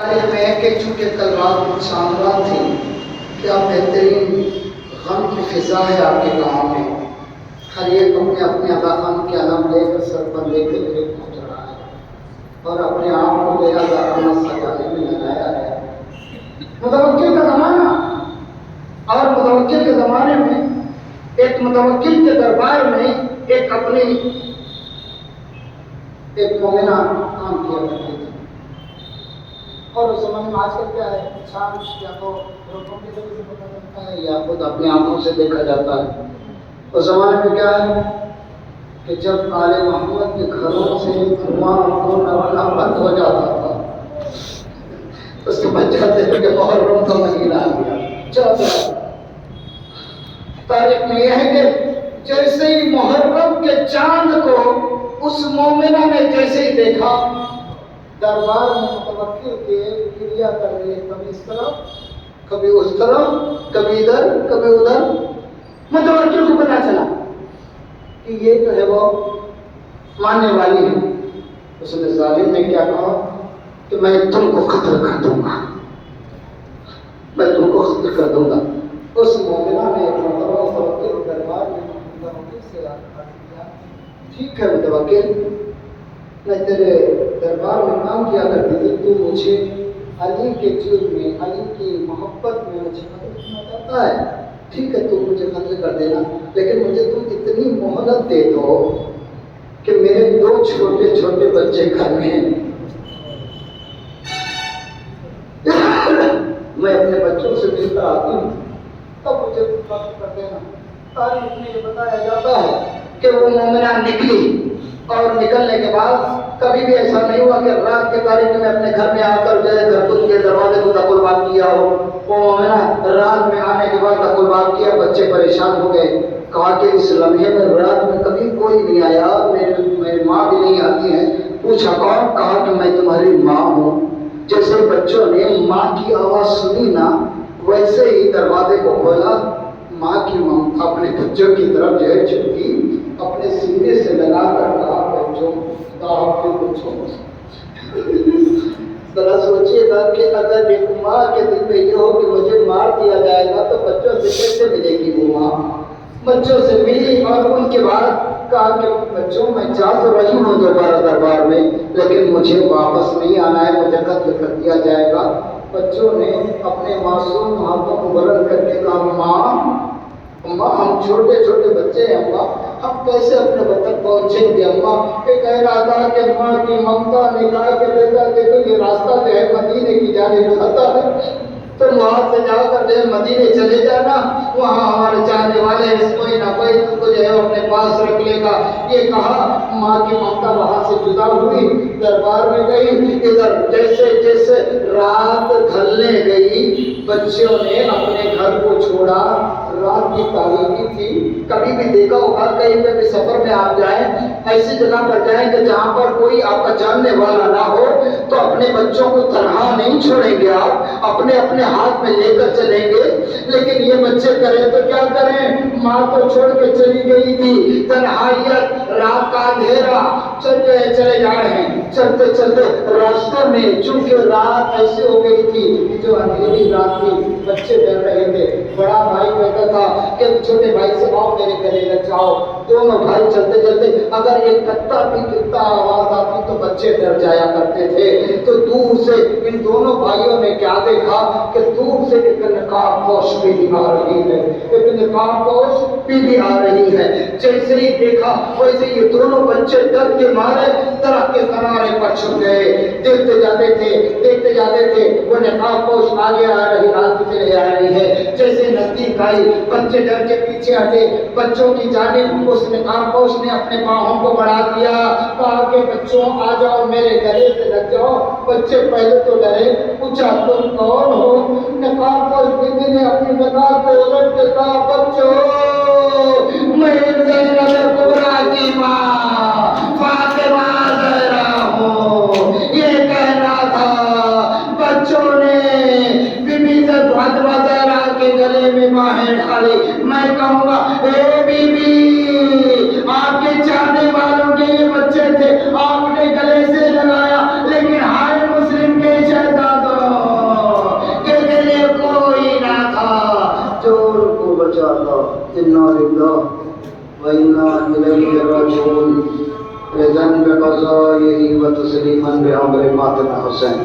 میں کہ چونکہ کل رات چاند رات تھی، کیا بہترین غم کی فضا ہے آپ کے گاؤں میں. ہر ایک اپنے اپنے عطا خان کے علم لے کر سر پر لے کے میرے پہنچ رہا ہے اور اپنے آپ کو میرا دارانہ سجانے میں لگایا ہے. متوکل کا زمانہ، اور متوکل کے زمانے میں ایک متوکل کے دربار میں ایک اپنی ایک مومنہ کام کیا کرتی تھی. اور اس زمانے میں آج کل کیا ہے، انسان یا تو روکوں کے ذریعے سے پتا چلتا ہے یا خود اپنی آنکھوں سے دیکھا جاتا ہے. اس زمانے میں کیا ہے کہ جب آل محمد کے گھروں سے دھواں اپنا بند ہو جاتا تھا، اس کے بعد جاتے ہیں کہ محرم کا مہینہ آ گیا. چوتھا تاریخ میں یہ ہے کہ جیسے ہی محرم کے چاند کو اس مومنہ نے جیسے ہی دیکھا، دربار میں متوکل کے کریا کر رہے، کبھی اس طرف کبھی اس طرف، کبھی ادھر کبھی ادھر. متوکل کو پتا چلا کہ یہ جو ہے وہ ماننے والی ہے. اس نے ظالم نے کیا کہا کہ میں تم کو قتل کر دوں گا، میں تم کو قتل کر دوں گا. اس مومنہ نے متوکل دربار میں متوکل سے کیا، ٹھیک ہے متوکل، میں تیرے دربار میں کام کیا کرتی تھی، تو مجھے علی کے جرم میں، علی کی محبت میں مجھے قتل کرنا چاہتا ہے. ٹھیک ہے، تو مجھے قتل کر دینا، لیکن مجھے تم اتنی مہلت دے دو کہ میرے 2 چھوٹے چھوٹے بچے گھر میں ہیں، میں اپنے بچوں سے مل کر آتی ہوں، تب مجھے قتل کر دینا. تاریخ میں یہ بتایا جاتا ہے کہ وہ مومنہ نکلی، اور نکلنے کے بعد کبھی بھی ایسا نہیں ہوا کہ رات کے تاریخ میں اپنے گھر میں آ کر جو ہے گھر کے دروازے کو دخل بات کیا ہو. وہ مومنہ رات میں آنے کے بعد دخل بات کیا، بچے پریشان ہو گئے. کہا کہ اس لمحے میں رات میں کبھی کوئی نہیں آیا، میری ماں بھی نہیں آتی ہے. پوچھا کون؟ کہا کہ میں تمہاری ماں ہوں. جیسے بچوں نے ماں کی آواز سنی نا، ویسے ہی دروازے کو کھولا. ماں کی ممتا اپنے بچوں کی طرف جو ہے جھکی، اپنے سینے سے لگا کر کہا بچوں آپ کے بچوں. ذرا سوچیے گا کہ اگر ایک ماں کے دل میں یہ ہو کہ مجھے مار دیا جائے گا تو بچوں سے کیسے ملے گی وہ ماں. بچوں سے ملی اور ان کے بعد کہا کہ بچوں میں جا تو رہی ہوں دوبارہ دربار میں، لیکن مجھے واپس نہیں آنا ہے، مجھے قتل کر دیا جائے گا. بچوں نے اپنے معصوم ہاتھوں کو بلند کر کے کہا اماں ہم چھوٹے چھوٹے بچے ہیں اماں، ہم کیسے اپنے وطن پہنچیں گے اماں. یہ کہہ رہا تھا کہ ماں کی ممتا نے کہا کہ بیٹا دیکھو یہ راستہ جو ہے مدینے کی جانب جاتا ہے، تم وہاں سے جا کر جو ہے مدینے چلے جانا، وہاں ہمارے چاہنے والے ہیں، کوئی نہ کوئی تم کو جو ہے اپنے پاس رکھ لے گا. یہ کہا ماں کی ممتا وہاں سے جدا ہوئی، دربار میں گئی. ادھر جیسے جیسے رات ڈھلنے گئی، بچوں نے اپنے گھر کو چھوڑا. رات کی تاریکی تھی. کبھی بھی دیکھا ہوگا کہیں پہ بھی سفر میں آپ جائیں، ایسی جگہ پر جائیں کہ جہاں پر کوئی آپ کا جاننے والا نہ ہو، تو اپنے بچوں کو تنہا نہیں چھوڑیں گے، آپ اپنے اپنے ہاتھ میں لے کر چلیں گے. لیکن یہ بچے کریں تو کیا کریں، ماں کو چھوڑ کے چلی گئی تھی، تنہائیت، رات کا اندھیرا، چلے جا رہے ہیں. چلتے چلتے راستوں میں چونکہ رات ایسی ہو گئی تھی جو اندھیری رات تھی، بچے ڈر رہے تھے. بڑا بھائی کہتا تھا کہ چھوٹے بھائی سے آؤ میرے گلے لگ جاؤ. دونوں بھائی چلتے چلتے اگر ایک پتا بھی گرتا آواز آتی تو بچے ڈر جایا کرتے تھے. تو دور سے ان دونوں بھائیوں نے کیا دیکھا کہ دور سے ایک نقاب پوش بھی آ رہی ہے، ایک نقاب پوش بھی آ رہی ہے. جیسے ہی دیکھا ویسے یہ دونوں بچے ڈر کے مارے درخت کے کنارے پر چھپ گئے. دیکھتے جاتے تھے وہ نقاب پوش آگے آ رہی، آگے چلے آ رہی ہے. جیسے نزدیک آئی بچے ڈر کے پیچھے ہٹے، بچوں کی جانب اس نقاب پوش نے اپنے باہوں کو بڑھا دیا. کہا کہ بچوں آ جاؤ میرے گلے سے لگ جاؤ. بچے پہلے تو ڈرے، پوچھا تم کون ہو؟ نقاب پوش بیوی نے اپنی نقاب کو الٹ کے کہا بچوں میں زینب کبریٰ کی ماں فاطمہ زہرا ہوں. یہ کہنا تھا، بچوں نے بیوی سے فاطمہ زہرا کے گلے میں باہیں ڈالی. میں کہوں گا اے بی بی، آپ کے چاہنے والوں کے یہ بچے تھے، آپ نے گلے سے لگایا، لیکن ہائے مسلم کے شہزادوں، اللہ انا للہ و انا الیہ راجعون رضا بقضائہ و تسلیما بامر ماتنا حسین.